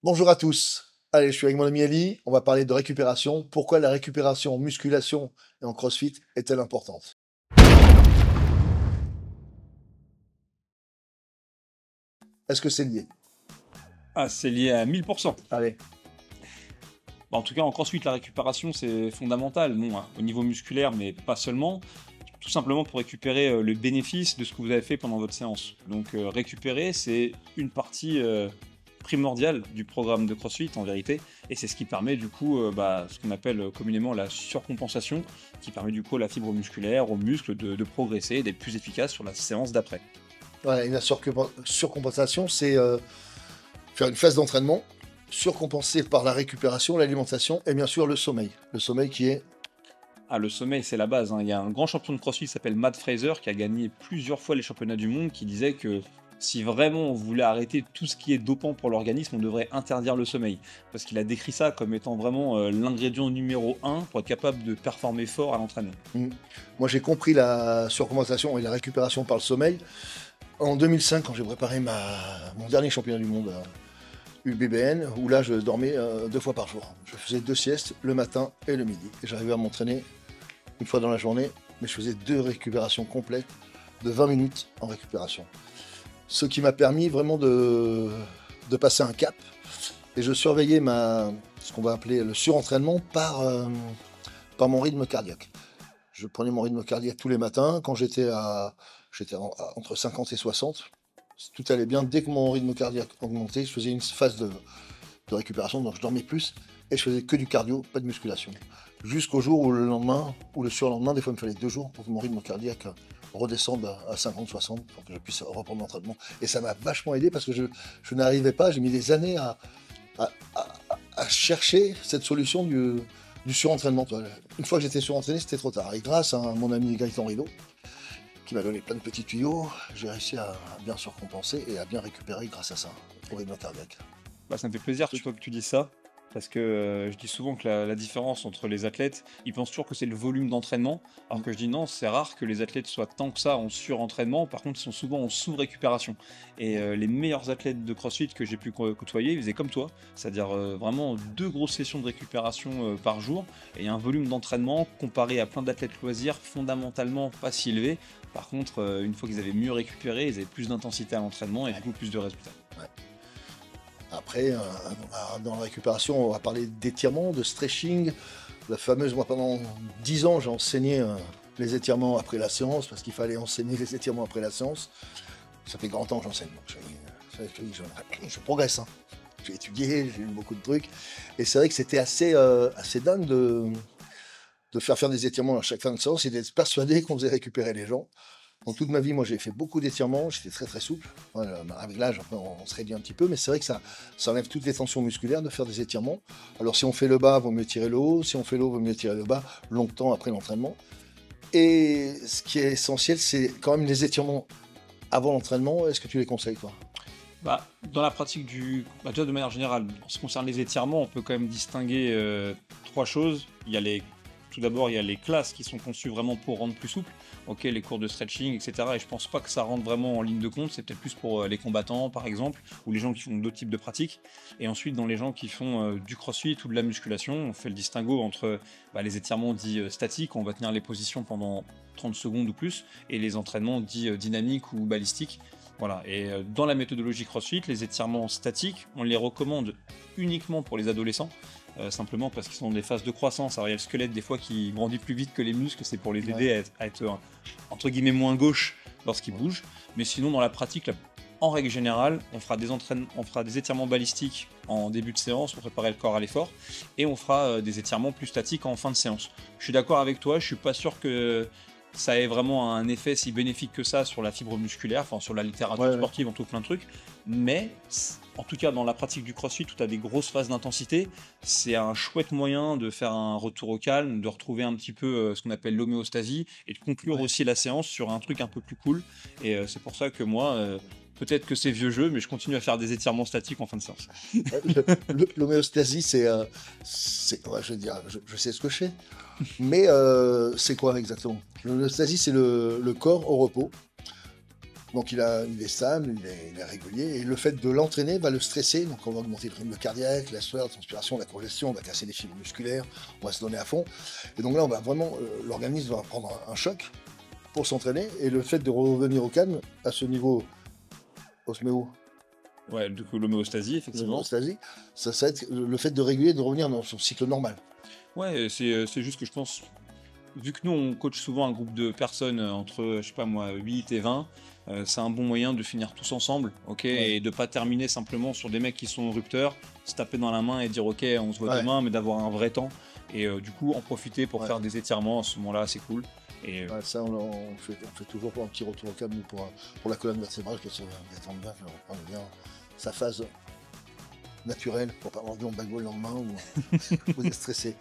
Bonjour à tous. Allez, je suis avec mon ami Ali. On va parler de récupération. Pourquoi la récupération en musculation et en crossfit est-elle importante? Est-ce que c'est lié? Ah, c'est lié à 1000%. Allez. Bah, en tout cas, en CrossFit, la récupération, c'est fondamental. Bon, hein, au niveau musculaire, mais pas seulement. Tout simplement pour récupérer le bénéfice de ce que vous avez fait pendant votre séance. Donc, récupérer, c'est une partie primordiale du programme de CrossFit, en vérité. Et c'est ce qui permet, du coup, ce qu'on appelle communément la surcompensation, qui permet, du coup, à la fibre musculaire, aux muscles de progresser, d'être plus efficace sur la séance d'après. Voilà, une surcompensation, c'est faire une phase d'entraînement surcompensée par la récupération, l'alimentation et bien sûr le sommeil. Le sommeil qui est... Ah, le sommeil, c'est la base, hein. Il y a un grand champion de CrossFit qui s'appelle Matt Fraser, qui a gagné plusieurs fois les championnats du monde, qui disait que si vraiment on voulait arrêter tout ce qui est dopant pour l'organisme, on devrait interdire le sommeil. Parce qu'il a décrit ça comme étant vraiment l'ingrédient numéro un pour être capable de performer fort à l'entraînement. Moi j'ai compris la surcompensation et la récupération par le sommeil en 2005 quand j'ai préparé mon dernier championnat du monde à UBBN, où là je dormais 2 fois par jour. Je faisais 2 siestes, le matin et le midi. Et j'arrivais à m'entraîner une fois dans la journée, mais je faisais 2 récupérations complètes de 20 minutes en récupération. Ce qui m'a permis vraiment de passer un cap. Et je surveillais ce qu'on va appeler le surentraînement par mon rythme cardiaque. Je prenais mon rythme cardiaque tous les matins. Quand j'étais entre 50 et 60, tout allait bien. Dès que mon rythme cardiaque augmentait, je faisais une phase de récupération, donc je dormais plus. Et je faisais que du cardio, pas de musculation. Jusqu'au jour où le lendemain, ou le surlendemain, des fois il me fallait 2 jours pour que mon rythme cardiaque redescende à 50-60 pour que je puisse reprendre l'entraînement. Et ça m'a vachement aidé parce que je n'arrivais pas, j'ai mis des années à- à chercher cette solution du surentraînement. Une fois que j'étais surentraîné, c'était trop tard. Et grâce à mon ami Gaëtan Rideau, qui m'a donné plein de petits tuyaux, j'ai réussi à bien surcompenser et à bien récupérer grâce à ça, au rythme cardiaque. Bah, ça me fait plaisir, tu vois, que tu dis ça, parce que je dis souvent que la différence entre les athlètes, ils pensent toujours que c'est le volume d'entraînement, alors que je dis non, c'est rare que les athlètes soient tant que ça en surentraînement, par contre, ils sont souvent en sous-récupération. Et les meilleurs athlètes de CrossFit que j'ai pu côtoyer, ils faisaient comme toi, c'est-à-dire vraiment 2 grosses sessions de récupération par jour, et un volume d'entraînement comparé à plein d'athlètes loisirs, fondamentalement pas si élevé. Par contre, une fois qu'ils avaient mieux récupéré, ils avaient plus d'intensité à l'entraînement et du coup plus de résultats. Ouais. Après, dans la récupération, on va parler d'étirement, de stretching. La fameuse, moi pendant 10 ans, j'ai enseigné les étirements après la séance, parce qu'il fallait enseigner les étirements après la séance. Ça fait grand temps que j'enseigne, donc je progresse, hein. J'ai étudié, j'ai lu beaucoup de trucs. Et c'est vrai que c'était assez dingue de faire des étirements à chaque fin de séance et d'être persuadé qu'on faisait récupérer les gens. Dans toute ma vie, moi, j'ai fait beaucoup d'étirements, j'étais très très souple. Voilà, avec l'âge, après, on se réduit un petit peu, mais c'est vrai que ça enlève toutes les tensions musculaires de faire des étirements. Alors, si on fait le bas, vaut mieux tirer le haut. Si on fait le haut, vaut mieux tirer le bas, longtemps après l'entraînement. Et ce qui est essentiel, c'est quand même les étirements avant l'entraînement. Est-ce que tu les conseilles, toi? Bah, dans la pratique déjà de manière générale, en ce qui concerne les étirements, on peut quand même distinguer 3 choses. Tout d'abord, il y a les classes qui sont conçues vraiment pour rendre plus souple. Ok, les cours de stretching, etc. Et je pense pas que ça rentre vraiment en ligne de compte. C'est peut-être plus pour les combattants, par exemple, ou les gens qui font d'autres types de pratiques. Et ensuite, dans les gens qui font du crossfit ou de la musculation, on fait le distinguo entre les étirements dits statiques, où on va tenir les positions pendant 30 secondes ou plus, et les entraînements dits dynamiques ou balistiques. Voilà, et dans la méthodologie CrossFit, les étirements statiques, on les recommande uniquement pour les adolescents, simplement parce qu'ils sont dans des phases de croissance. Alors il y a le squelette des fois qui grandit plus vite que les muscles, c'est pour les aider à être entre guillemets moins gauche lorsqu'ils bougent. Mais sinon, dans la pratique, en règle générale, on fera des étirements balistiques en début de séance pour préparer le corps à l'effort, et on fera des étirements plus statiques en fin de séance. Je suis d'accord avec toi, je suis pas sûr que ça ait vraiment un effet si bénéfique que ça sur la fibre musculaire, enfin sur la littérature Ouais, ouais. sportive, en tout plein de trucs, mais en tout cas dans la pratique du crossfit où tu as des grosses phases d'intensité, c'est un chouette moyen de faire un retour au calme, de retrouver un petit peu ce qu'on appelle l'homéostasie, et de conclure Ouais. aussi la séance sur un truc un peu plus cool. Et c'est pour ça que moi, peut-être que c'est vieux jeu, mais je continue à faire des étirements statiques en fin de séance. L'homéostasie, ouais, je veux dire, je sais ce que je fais, mais c'est quoi exactement? L'homéostasie, c'est le corps au repos. Donc il est stable, il est régulier, et le fait de l'entraîner va le stresser, donc on va augmenter le rythme cardiaque, la sueur, la transpiration, la congestion, on va casser les fibres musculaires, on va se donner à fond. Et donc là, on va vraiment, l'organisme va prendre un choc pour s'entraîner, et le fait de revenir au calme à ce niveau osméo, Ouais, du coup, l'homéostasie, effectivement. l'homéostasie, ça va être le fait de réguler, de revenir dans son cycle normal. Ouais, c'est juste que je pense, vu que nous, on coach souvent un groupe de personnes entre, je sais pas moi, 8 et 20, c'est un bon moyen de finir tous ensemble, ok, Ouais. et de pas terminer simplement sur des mecs qui sont rupteurs, se taper dans la main et dire ok, on se voit Ouais. demain, mais d'avoir un vrai temps, et du coup, en profiter pour Ouais. faire des étirements à ce moment-là, c'est cool. Et Ouais, ça, on fait toujours un petit retour au calme nous, pour la colonne vertébrale, que ça détende bien, que reprendre bien sa phase naturelle, pour pas avoir en bague le lendemain ou être stressé.